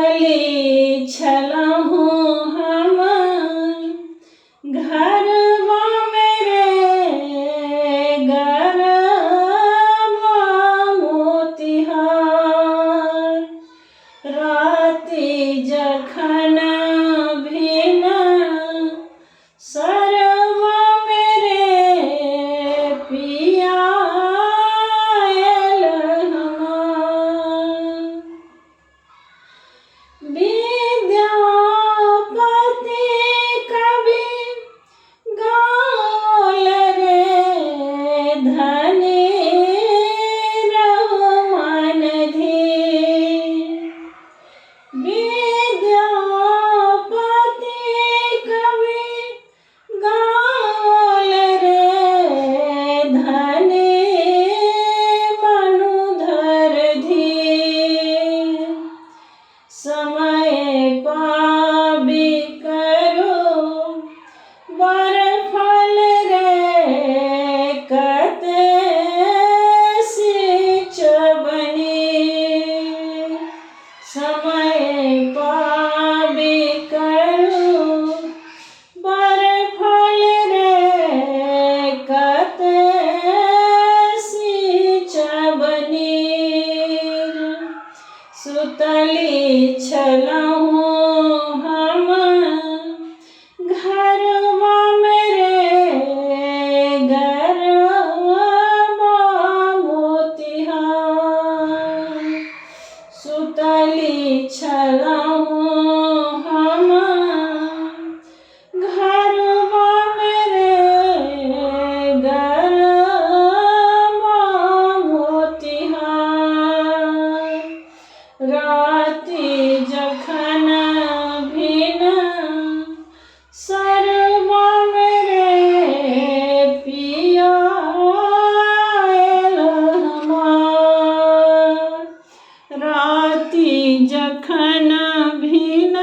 सुतली छलहु हम घरवा मेरे गरबा मोतिहार। राति जखन भिन सरवा मेरे पिया आयल हमार। विद्यापति कवि गाओल रे धनी रहो मन धीर। विद्यापति कवि गाओल रे धनी मनुधर धीर। समय पाबी करो बरफल रे कते सिंचबनी। समय पाबी करो बरफल रे कते सिंचबनी। सुतली छलहु हम घरवा मेरे गरबा मोतिहार। सुतली छलहु हम घरवा मेरे गरबा मोतिहार। राति जखन भिन सरवा मेरे पिया आयल हमार। राति जखन भिन